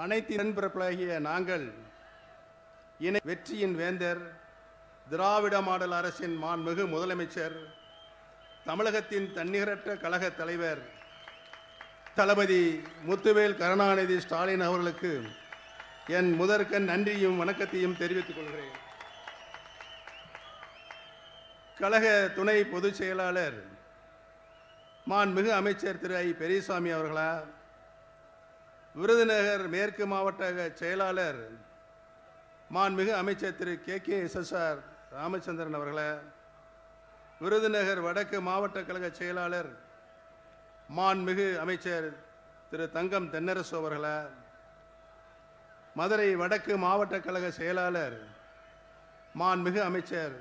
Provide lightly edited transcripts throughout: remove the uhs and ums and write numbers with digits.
அனைத்து இடன்பிறப்பலாகிய நாங்கள் வெற்றியின் வேந்தர் திராவிட மாடல் அரசின் மாண்புமிகு முதலமைச்சர் தமிழகத்தின் தன்னிகரற்ற கழக தலைவர் தளபதி முத்துவேல் கருணாநிதி ஸ்டாலின் அவர்களுக்கு என் முதற்கண் நன்றியும் வணக்கத்தையும் தெரிவித்துக் கொள்கிறேன். கழக துணை பொதுச் செயலாளர் மாண்புமிகு அமைச்சர் திரு ஐ பெரியசாமி அவர்களா, விருதுநகர் மேற்கு மாவட்ட செயலாளர் மாண்புமிகு அமைச்சர் திரு KKSSR ராமச்சந்திரன் அவர்களே, விருதுநகர் வடக்கு மாவட்ட கழக செயலாளர் மாண்புமிகு அமைச்சர் திரு தங்கம் தென்னரசு அவர்களே, மதுரை வடக்கு மாவட்ட கழக செயலாளர் மாண்புமிகு அமைச்சர்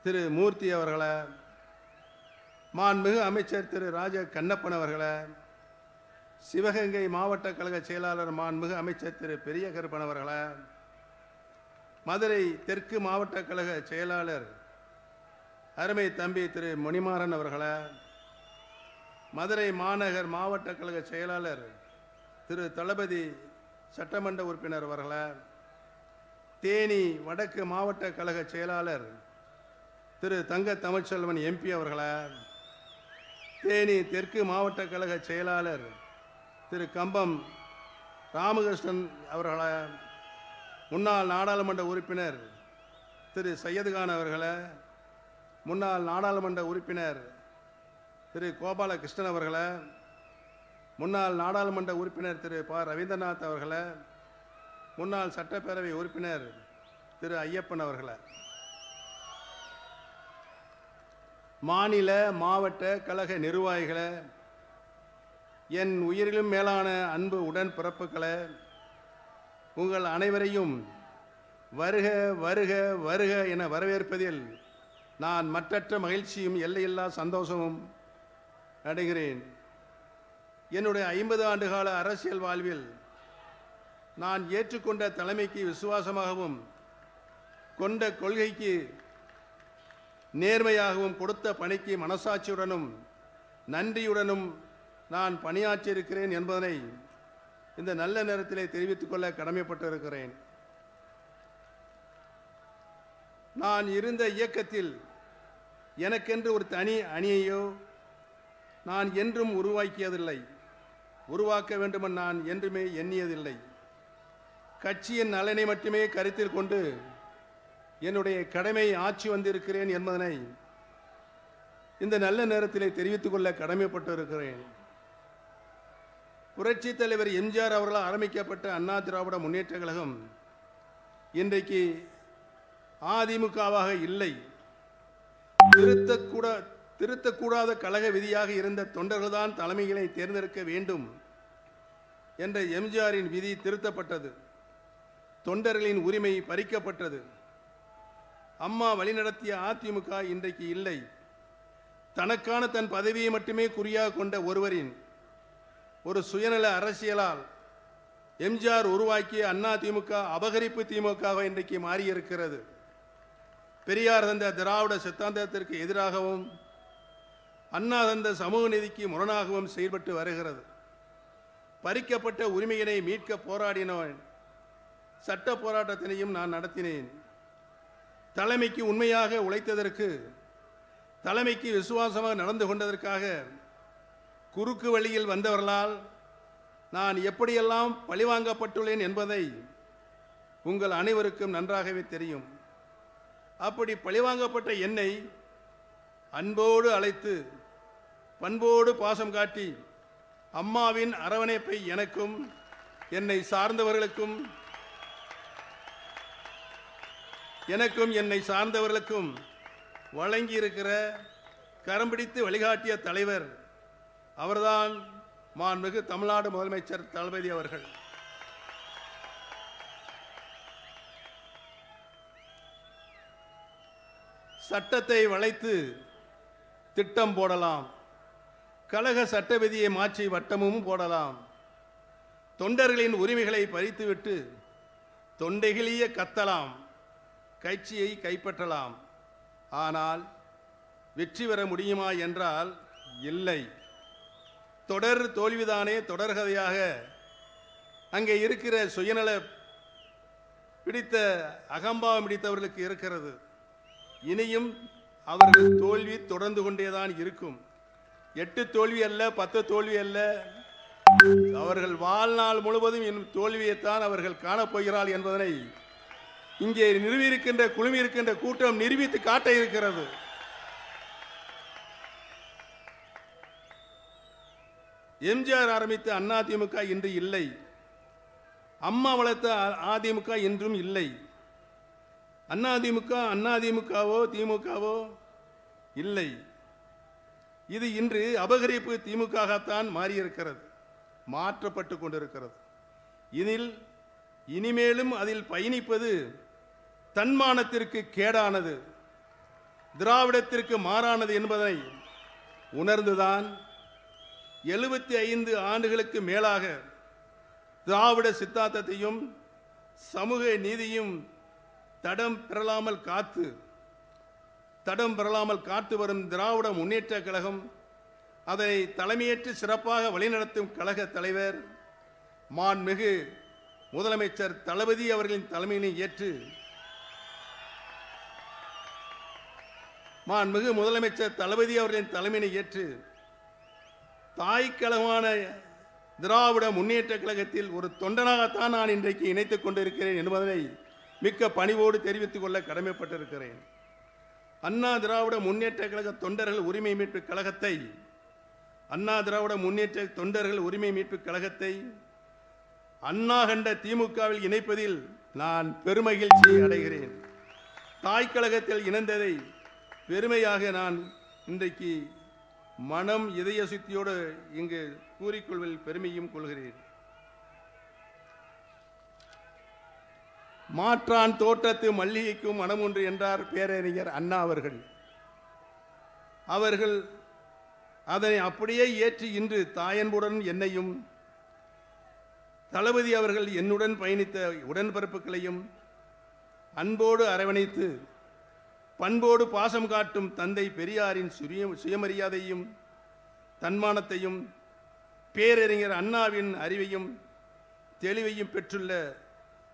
திரு மூர்த்தி அவர்களே, மாண்புமிகு அமைச்சர் திரு ராஜ கண்ணப்பன் அவர்களே, சிவகங்கை மாவட்ட கழக செயலாளர் மாண்புமிகு அமைச்சர் திரு பெரிய கருப்பன் அவர்களே, மதுரை தெற்கு மாவட்ட கழக செயலாளர் அருமை தம்பி திரு மணிமாறன் அவர்களே, மதுரை மாநகர் மாவட்ட கழக செயலாளர் திரு தளபதி சட்டமன்ற உறுப்பினர் அவர்களே, தேனி வடக்கு மாவட்ட கழக செயலாளர் திரு தங்க தமிழ்ச்செல்வன் MP அவர்களே, தேனி தெற்கு மாவட்ட கழக செயலாளர் திரு கம்பம் ராமகிருஷ்ணன் அவர்களே, முன்னாள் நாடாளுமன்ற உறுப்பினர் திரு சையதுகான் அவர்களே, முன்னாள் நாடாளுமன்ற உறுப்பினர் திரு கோபாலகிருஷ்ணன் அவர்களே, முன்னாள் நாடாளுமன்ற உறுப்பினர் திரு ப ரவீந்திரநாத் அவர்களே, முன்னாள் சட்டப்பேரவை உறுப்பினர் திரு ஐயப்பன் அவர்களே, மாநில மாவட்ட கழக நிர்வாகிகளே, என் உயிரிலும் மேலான அன்பு உடன்பிறப்புகளே, உங்கள் அனைவரையும் வருக வருக வருக என வரவேற்பதில் நான் மற்றற்ற மகிழ்ச்சியும் எல்லையில்லா சந்தோஷமும் அடைகிறேன். என்னுடைய 50 ஆண்டுகால அரசியல் வாழ்வில் நான் ஏற்றுக்கொண்ட தலைமைக்கு விசுவாசமாகவும் கொண்ட கொள்கைக்கு நேர்மையாகவும் கொடுத்த பணிக்கு மனசாட்சியுடனும் நன்றியுடனும் நான் பணியாற்றியிருக்கிறேன் என்பதனை இந்த நல்ல நேரத்திலே தெரிவித்துக் கொள்ள கடமைப்பட்டிருக்கிறேன். நான் இருந்த இயக்கத்தில் எனக்கென்று ஒரு தனி அணியையோ நான் என்றும் உருவாக்கியதில்லை, உருவாக்க வேண்டுமென நான் என்றுமே எண்ணியதில்லை. கட்சியின் நலனை மட்டுமே கருத்தில் கொண்டு என்னுடைய கடமை ஆட்சி வந்திருக்கிறேன் என்பதனை இந்த நல்ல நேரத்திலே தெரிவித்துக் கொள்ள கடமைப்பட்டிருக்கிறேன். புரட்சி தலைவர் எம்ஜிஆர் அவர்களால் ஆரம்பிக்கப்பட்ட அண்ணா திராவிட முன்னேற்ற கழகம் இன்றைக்கு அதிமுகவாக இல்லை. திருத்தக்கூடாத கழக விதியாக இருந்த தொண்டர்கள்தான் தலைமைகளை தேர்ந்தெடுக்க வேண்டும் என்ற எம்ஜிஆரின் விதி திருத்தப்பட்டது. தொண்டர்களின் உரிமை பறிக்கப்பட்டது. அம்மா வழிநடத்திய அதிமுக இன்றைக்கு இல்லை. தனக்கான தன் பதவியை மட்டுமே குறியாக கொண்ட ஒருவரின் ஒரு சுயநல அரசியலால் எம்ஜிஆர் உருவாக்கிய அண்ணா திமுக அபகரிப்பு திமுகவாக இன்றைக்கு மாறியிருக்கிறது. பெரியார் தந்த திராவிட சித்தாந்தத்திற்கு எதிராகவும் அண்ணா தந்த சமூக நீதிக்கு முரணாகவும் செயல்பட்டு வருகிறது. பறிக்கப்பட்ட உரிமையினை மீட்க போராடினவன் சட்ட போராட்டத்தினையும் நான் நடத்தினேன். தலைமைக்கு உண்மையாக உழைத்ததற்கு, தலைமைக்கு விசுவாசமாக நடந்து கொண்டதற்காக குறுக்கு வழியில் வந்தவர்களால் நான் எப்படியெல்லாம் பழிவாங்கப்பட்டுள்ளேன் என்பதை உங்கள் அனைவருக்கும் நன்றாகவே தெரியும். அப்படி பழிவாங்கப்பட்ட என்னை அன்போடு அழைத்து பண்போடு பாசம் காட்டி அம்மாவின் அரவணைப்பை எனக்கும் என்னை சார்ந்தவர்களுக்கும் வழங்கியிருக்கிற கரம்பிடித்து வழிகாட்டிய தலைவர் அவர்தான் மாண்புமிகு தமிழ்நாடு முதலமைச்சர் தளபதி அவர்கள். சட்டத்தை வளைத்து திட்டம் போடலாம், கழக சட்ட விதியை மாற்றி வட்டமும் போடலாம், தொண்டர்களின் உரிமைகளை பறித்துவிட்டு தொண்டைகளிய கத்தலாம், கட்சியை கைப்பற்றலாம். ஆனால் வெற்றி பெற முடியுமா என்றால் இல்லை. தொடர் தோல்விதானே தொடர்கதையாக அங்கே இருக்கிற சுயநல பிடித்த அகம்பாவம் பிடித்தவர்களுக்கு இருக்கிறது. இனியும் அவர்கள் தோல்வி தொடர்ந்து கொண்டேதான் இருக்கும். 8 தோல்வி அல்ல, 10 தோல்வி அல்ல, அவர்கள் வாழ்நாள் முழுவதும் இன்னும் தோல்வியைத்தான் அவர்கள் காணப்போகிறார்கள் என்பதனை இங்கே குழுமி இருக்கின்ற கூட்டம் நிரூபித்து காட்ட இருக்கிறது. எம்ஜிஆர் ஆரம்பித்த அதிமுக இன்று இல்லை. அம்மா வளர்த்த அதிமுக இன்றும் இல்லை. அதிமுகவோ திமுகவோ இல்லை. இது இன்று அபகரிப்பு திமுகத்தான் மாறியிருக்கிறது, மாற்றப்பட்டு கொண்டிருக்கிறது. இனிமேலும் அதில் பயணிப்பது தன்மானத்திற்கு கேடானது, திராவிடத்திற்கு மாறானது என்பதை உணர்ந்துதான் 75 ஆண்டுகளுக்கு மேலாக திராவிட சித்தாந்தத்தையும் சமூக நீதியும் தடம் பெறலாமல் காத்து வரும் திராவிட முன்னேற்ற கழகம், அதனை தலைமையேற்று சிறப்பாக வழிநடத்தும் கழக தலைவர் மாண்புமிகு முதலமைச்சர் தளபதி அவர்களின் தலைமையினை ஏற்று தாய் கழகமான திராவிட முன்னேற்ற கழகத்தில் ஒரு தொண்டனாகத்தான் நான் இன்றைக்கு இணைத்துக் கொண்டிருக்கிறேன் என்பதனை மிக்க பணிவோடு தெரிவித்துக் கொள்ள கடமைப்பட்டிருக்கிறேன். அண்ணா திராவிட முன்னேற்ற கழக தொண்டர்கள் உரிமை மீட்பு கழகத்தை அண்ணா கண்ட திமுகவில் இணைப்பதில் நான் பெருமகிழ்ச்சி அடைகிறேன். தாய் கழகத்தில் இணைந்ததை பெருமையாக நான் இன்றைக்கு மனம் இதய சுத்தியோடு இங்கு கூறிக்கொள்வதில் பெருமையும் கொள்கிறேன். மாற்றான் தோற்றத்து மல்லிகைக்கும் மனம் ஒன்று என்றார் பேரறிஞர் அண்ணா அவர்கள் அதனை அப்படியே ஏற்றி இன்று தாயன்புடன் என்னையும் தளபதி அவர்கள் என்னுடன் பயணித்த உடன்பிறப்புகளையும் அன்போடு அரவணைத்து பண்போடு பாசம் காட்டும் தந்தை பெரியாரின் சுயமரியாதையும் தன்மானத்தையும் பேரறிஞர் அண்ணாவின் அறிவையும் தெளிவையும் பெற்றுள்ள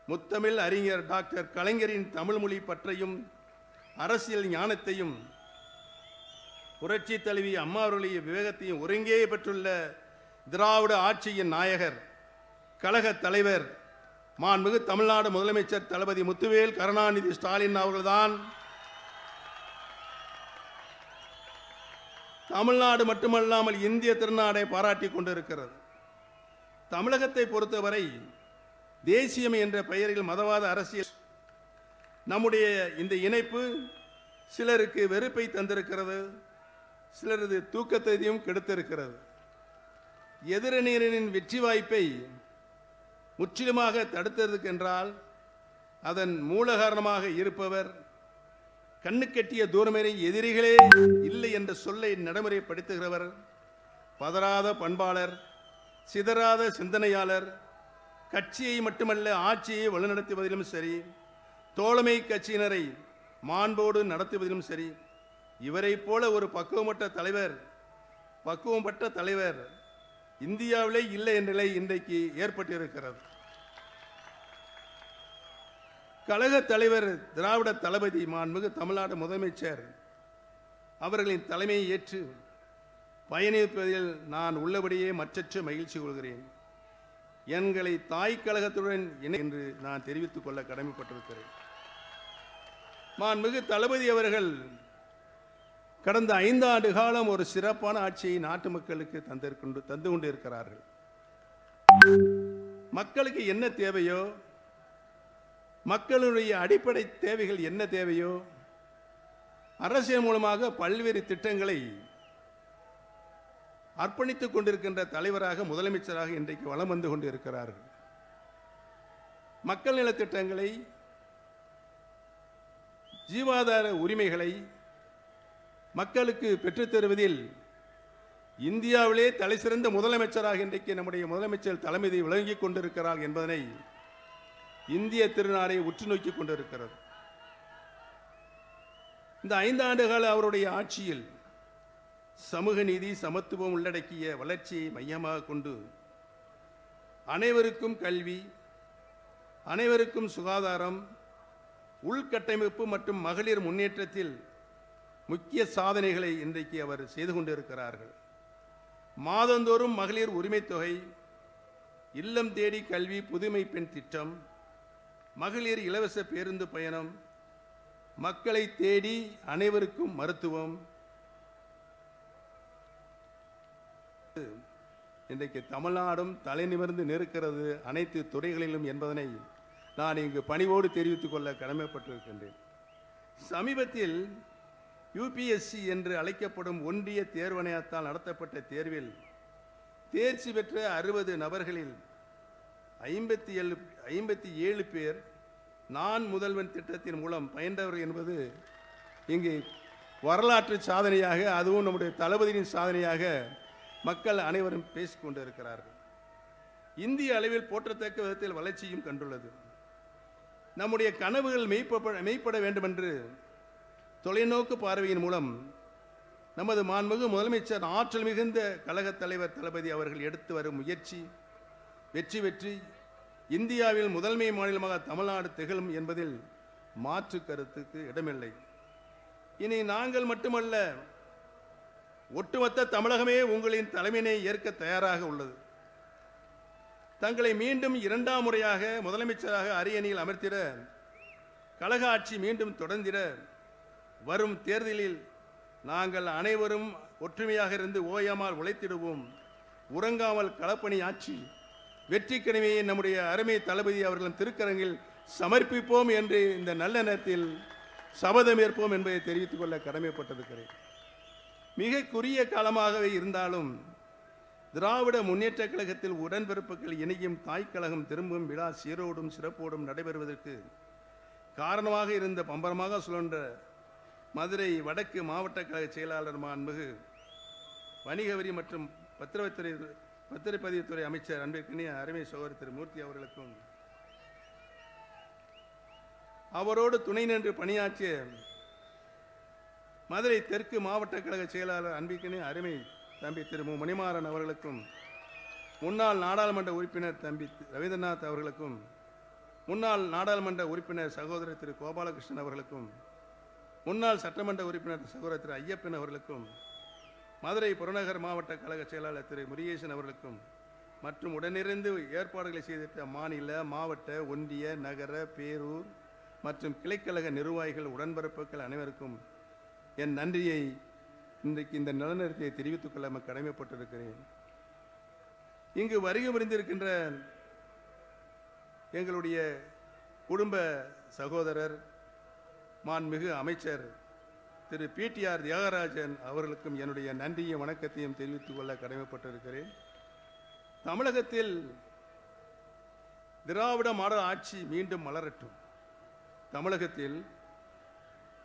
முத்தமிழ் அறிஞர் டாக்டர் கலைஞரின் தமிழ்மொழி பற்றையும் அரசியல் ஞானத்தையும் புரட்சி தலைவி அம்மா அவர்களுடைய விவேகத்தையும் ஒருங்கே பெற்றுள்ள திராவிட ஆட்சியின் நாயகர் கழக தலைவர் மாண்புமிகு தமிழ்நாடு முதலமைச்சர் தளபதி முத்துவேல் கருணாநிதி ஸ்டாலின் அவர்கள்தான் தமிழ்நாடு மட்டுமல்லாமல் இந்திய திருநாடை பாராட்டி கொண்டிருக்கிறது. தமிழகத்தை பொறுத்தவரை தேசியம் என்ற பெயரில் மதவாத அரசியல் நம்முடைய இந்த இணைப்பு சிலருக்கு வெறுப்பை தந்திருக்கிறது, சிலரது தூக்கத்தையும் கெடுத்திருக்கிறது. எதிரணியரின் வெற்றி வாய்ப்பை முற்றிலுமாக தடுத்ததற்கென்றால் அதன் மூல காரணமாக இருப்பவர் கண்ணுக்கெட்டிய தூரமேறி எதிரிகளே இல்லை என்ற சொல்லை நடைமுறைப்படுத்துகிறவர், பதறாத பண்பாளர், சிதறாத சிந்தனையாளர், கட்சியை மட்டுமல்ல ஆட்சியை வழிநடத்துவதிலும் சரி, தோழமை கட்சியினரை மாண்போடு நடத்துவதிலும் சரி, இவரை போல ஒரு பக்குவப்பட்ட தலைவர் இந்தியாவிலே இல்லை என்ற நிலை இன்றைக்கு ஏற்பட்டிருக்கிறது. கழக தலைவர் திராவிட தளபதி மாண்புமிகு தமிழ்நாடு முதலமைச்சர் அவர்களின் தலைமையை ஏற்று பயணிப்பதில் நான் உள்ளபடியே மற்றற்ற மகிழ்ச்சி கொள்கிறேன். எங்களை தாய் கழகத்துடன் என்று நான் தெரிவித்துக் கொள்ள கடமைப்பட்டிருக்கிறேன். மாண்புமிகு தளபதி அவர்கள் கடந்த 5 ஆண்டு காலம் ஒரு சிறப்பான ஆட்சியை நாட்டு மக்களுக்கு தந்து கொண்டிருக்கிறார்கள். மக்களுக்கு என்ன தேவையோ, மக்களுடைய அடிப்படை தேவைகள் என்ன தேவையோ, அரசியல் மூலமாக பல்வேறு திட்டங்களை அர்ப்பணித்துக் கொண்டிருக்கின்ற தலைவராக முதலமைச்சராக இன்றைக்கு வலம் வந்து கொண்டிருக்கிறார்கள். மக்கள் நலத்திட்டங்களை, ஜீவாதார உரிமைகளை மக்களுக்கு பெற்றுத்தருவதில் இந்தியாவிலே தலைசிறந்த முதலமைச்சராக இன்றைக்கு நம்முடைய முதலமைச்சர் தலைமை விளங்கிக் கொண்டிருக்கிறார் என்பதனை இந்திய திருநாடை உற்று நோக்கி கொண்டிருக்கிறது. இந்த 5 ஆண்டு கால அவருடைய ஆட்சியில் சமூக நீதி சமத்துவம் உள்ளடக்கிய வளர்ச்சியை மையமாக கொண்டு அனைவருக்கும் கல்வி, அனைவருக்கும் சுகாதாரம், உள்கட்டமைப்பு மற்றும் மகளிர் முன்னேற்றத்தில் முக்கிய சாதனைகளை இன்றைக்கு அவர் செய்து கொண்டிருக்கிறார்கள். மாதந்தோறும் மகளிர் உரிமை தொகை, இல்லம் தேடி கல்வி, புதுமை பெண் திட்டம், மகளிர் இலவச பேருந்து பயணம், மக்களை தேடி அனைவருக்கும் மருத்துவம், இன்றைக்கு தமிழ்நாடும் தலை நிமிர்ந்து நிற்கிறது அனைத்து துறைகளிலும் என்பதனை நான் இங்கு பணிவோடு தெரிவித்துக் கொள்ள கடமைப்பட்டிருக்கின்றேன். சமீபத்தில் யூபிஎஸ்சி என்று அழைக்கப்படும் ஒன்றிய தேர்வாணையத்தால் நடத்தப்பட்ட தேர்வில் தேர்ச்சி பெற்ற 60 நபர்களில் 57 பேர் நான் முதல்வன் திட்டத்தின் மூலம் பயின்றவர்கள் என்பது இங்கு வரலாற்று சாதனையாக, அதுவும் நம்முடைய தளபதியின் சாதனையாக மக்கள் அனைவரும் பேசிக் கொண்டிருக்கிறார்கள். இந்திய அளவில் போற்றத்தக்க விதத்தில் வளர்ச்சியும் கண்டுள்ளது. நம்முடைய கனவுகள் மெய்ப்பட வேண்டும் என்று தொலைநோக்கு பார்வையின் மூலம் நமது மாண்புமிகு முதலமைச்சர் ஆற்றல் மிகுந்த கழக தலைவர் தளபதி அவர்கள் எடுத்து வரும் முயற்சி வெற்றி பெற்று இந்தியாவில் முதன்மை மாநிலமாக தமிழ்நாடு திகழும் என்பதில் மாற்று கருத்துக்கு இடமில்லை. இனி நாங்கள் மட்டுமல்ல, ஒட்டுமொத்த தமிழகமே உங்களின் தலைமையினை ஏற்க தயாராக உள்ளது. தங்களை மீண்டும் 2ஆம் முறையாக முதலமைச்சராக அரியணையில் அமர்த்திட, கழக ஆட்சி மீண்டும் தொடர்ந்திட வரும் தேர்தலில் நாங்கள் அனைவரும் ஒற்றுமையாக இருந்து ஓயாமல் உழைத்திடுவோம். உறங்காமல் களப்பணி ஆட்சி வெற்றி கனிமையை நம்முடைய அருமை தளபதி அவர்களின் திருக்கரங்கில் சமர்ப்பிப்போம் என்று இந்த நல்ல நேரத்தில் சபதமேற்போம் என்பதை தெரிவித்துக் கொள்ள கடமைப்பட்டிருக்கிறேன். மிக குறுகிய காலமாகவே இருந்தாலும் திராவிட முன்னேற்ற கழகத்தில் உடன்பிறப்புகள் இணையும் தாய்க்கழகம் திரும்பும் விழா சீரோடும் சிறப்போடும் நடைபெறுவதற்கு காரணமாக இருந்த பம்பரமாக சுழன்ற மதுரை வடக்கு மாவட்ட கழக செயலாளர் மாண்புமிகு வணிக வரி மற்றும் பத்திரப்பதிவுத்துறை அமைச்சர் அன்பிற்கினிய அருமை சகோதரர் திரு மூர்த்தி அவர்களுக்கும், அவரோடு துணை நின்று பணியாற்றிய மதுரை தெற்கு மாவட்ட கழக செயலாளர் அன்பிற்கினிய அருமை தம்பி திரு மணிமாறன் அவர்களுக்கும், முன்னாள் நாடாளுமன்ற உறுப்பினர் தம்பி ரவீந்திரநாத் அவர்களுக்கும், முன்னாள் நாடாளுமன்ற உறுப்பினர் சகோதரர் திரு கோபாலகிருஷ்ணன் அவர்களுக்கும், முன்னாள் சட்டமன்ற உறுப்பினர் சகோதரர் திரு ஐயப்பன் அவர்களுக்கும், மதுரை புறநகர் மாவட்ட கழக செயலாளர் திரு முருகேசன் அவர்களுக்கும் மற்றும் உடனிருந்து ஏற்பாடுகளை செய்திட்ட மாநில, மாவட்ட, ஒன்றிய, நகர, பேரூர் மற்றும் கிளைக்கழக நிர்வாகிகள், உடன்பிறப்புகள் அனைவருக்கும் என் நன்றியை இன்றைக்கு இந்த நலநேரத்தை தெரிவித்துக் கொள்ள கடமைப்பட்டிருக்கிறேன். இங்கு வருகை புரிந்திருக்கின்ற எங்களுடைய குடும்ப சகோதரர் மாண்புமிகு அமைச்சர் திரு பிடிஆர் தியாகராஜன் அவர்களுக்கும் என்னுடைய நன்றியும் வணக்கத்தையும் தெரிவித்துக் கொள்ள கடமைப்பட்டிருக்கிறேன். தமிழகத்தில் திராவிட மாடல் ஆட்சி மீண்டும் மலரட்டும். தமிழகத்தில்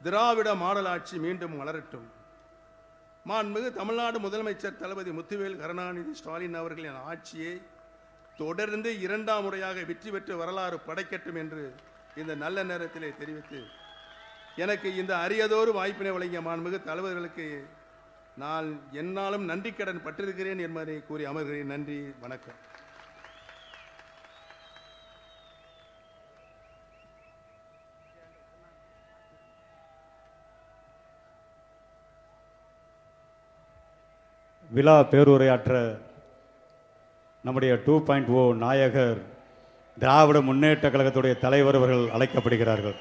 திராவிட மாடல் ஆட்சி மீண்டும் மலரட்டும். மாண்புமிகு தமிழ்நாடு முதலமைச்சர் தளபதி முத்துவேல் கருணாநிதி ஸ்டாலின் அவர்களின் ஆட்சியை தொடர்ந்து 2ஆம் முறையாக வெற்றி பெற்று வரலாறு படைக்கட்டும் என்று இந்த நல்ல நேரத்திலே தெரிவித்து, எனக்கு இந்த அரியதோறு வாய்ப்பினை வழங்கிய மாண்புமிகு தலைவர்களுக்கு நான் என்னாலும் நன்றி கடன் பட்டிருக்கிறேன் என்பதை கூறி அமர்கிறேன். நன்றி, வணக்கம். விழா பேருரையாற்ற நம்முடைய 2.0 நாயகர் திராவிட முன்னேற்ற கழகத்துடைய தலைவர் அவர்கள் அழைக்கப்படுகிறார்கள்.